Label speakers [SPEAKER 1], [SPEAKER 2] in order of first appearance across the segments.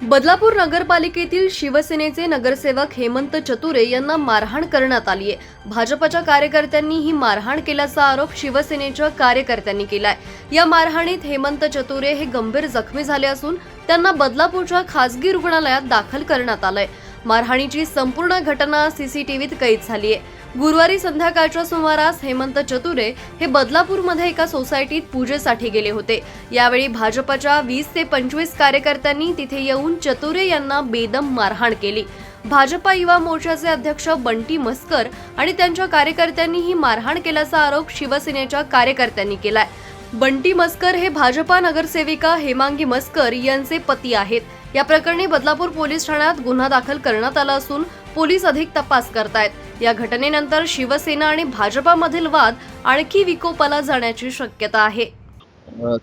[SPEAKER 1] बदलापूर नगरपालिकेतील शिवसेनेचे नगरसेवक हेमंत चतुरे यांना मारहाण करण्यात आली आहे। भाजपच्या कार्यकर्त्यांनी ही मारहाण केल्याचा आरोप शिवसेनेच्या कार्यकर्त्यांनी केलाय। या मारहाणीत हेमंत चतुरे हे गंभीर जखमी झाले असून त्यांना बदलापूरच्या खासगी रुग्णालयात दाखल करण्यात आलंय। मारहाणीची संपूर्ण घटना सीसीटीव्हीत कैद झाली आहे। गुरुवारी संध्याकाळच्या सुमारास हेमंत चतुरे हे बदलापूरमध्ये एका सोसायटीत पूजेसाठी गेले होते। यावेळी भाजपच्या 20 ते 25 कार्यकर्त्यांनी तिथे येऊन चतुरे यांना बेदम मारहाण केली। भाजपा युवा मोर्चाचे अध्यक्ष बंटी मस्कर आणि त्यांच्या कार्यकर्त्यांनी ही मारहाण केल्याचा आरोप शिवसेनेच्या कार्यकर्त्यांनी केलाय। बंटी मस्कर हे भाजपा नगरसेविका हेमांगी मस्कर यांचे पती आहेत। या प्रकरणी बदलापूर पोलीस ठाण्यात गुन्हा दाखल करण्यात आला असून पोलीस अधिक तपास करतायत। या घटनेनंतर शिवसेना आणि भाजपामधील वाद आणखी विकोपाला जाण्याची शक्यता आहे।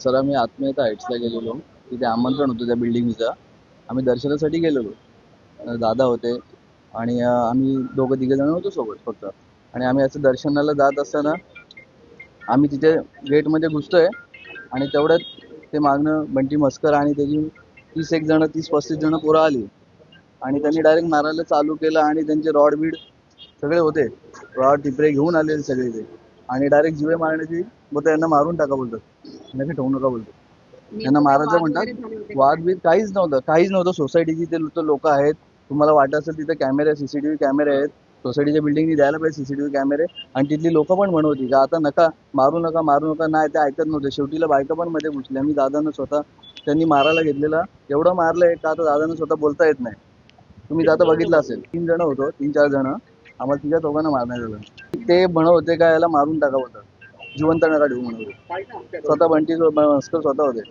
[SPEAKER 2] सर, आम्ही आत्मीयता हाईट्सला गेलेलो, तिथे आमंत्रण होतं त्या बिल्डिंगचं। आम्ही दर्शनासाठी गेलेलो, दादा होते आणि आम्ही दोघं तिघे जण होतो सोबत फक्त। आणि आम्ही असं दर्शनाला जात असताना आम्ही तिथे गेटमध्ये घुसतोय आणि तेवढ्यात ते मागणं बंटी मस्कर आणि त्याची 30-35 जण पोरं आली आणि त्यांनी डायरेक्ट मारायला चालू केलं आणि त्यांचे रॉड बीड सगळे होते, रॉड टिपरे घेऊन आलेले सगळे ते आणि डायरेक्ट जीवे मारण्याची बोलतात, यांना मारून टाका बोलतात, नका ठेवू नका बोलतात, यांना मारायचं म्हणतात। वादबीद काहीच नव्हतं। सोसायटीची ते लोक आहेत, तुम्हाला वाटत असेल तिथे कॅमेरे सीसीटीव्ही कॅमेरे आहेत, सोसायटीच्या बिल्डिंगनी द्यायला पाहिजे सीसीटीव्ही कॅमेरे। आणि तिथली लोक पण म्हणत होती का आता नका मारू नका, नाही ते ऐकत नव्हते। शेवटीला बायका पण मध्ये घुसल्या। मी दादांना स्वतः त्यांनी मारायला घेतलेला, एवढं मारलंय का आता दादांना स्वतः बोलता येत नाही। तुम्ही दादा बघितलं असेल, 3 जण होतो, 3-4 जण, आम्हाला तिघा दोघांना मारण्यात आलं। ते म्हणत होते का याला मारून टाका बोलतात, जिवंत नका ठेवू म्हणत होते। स्वतः बंटी मस्कर स्वतः होते।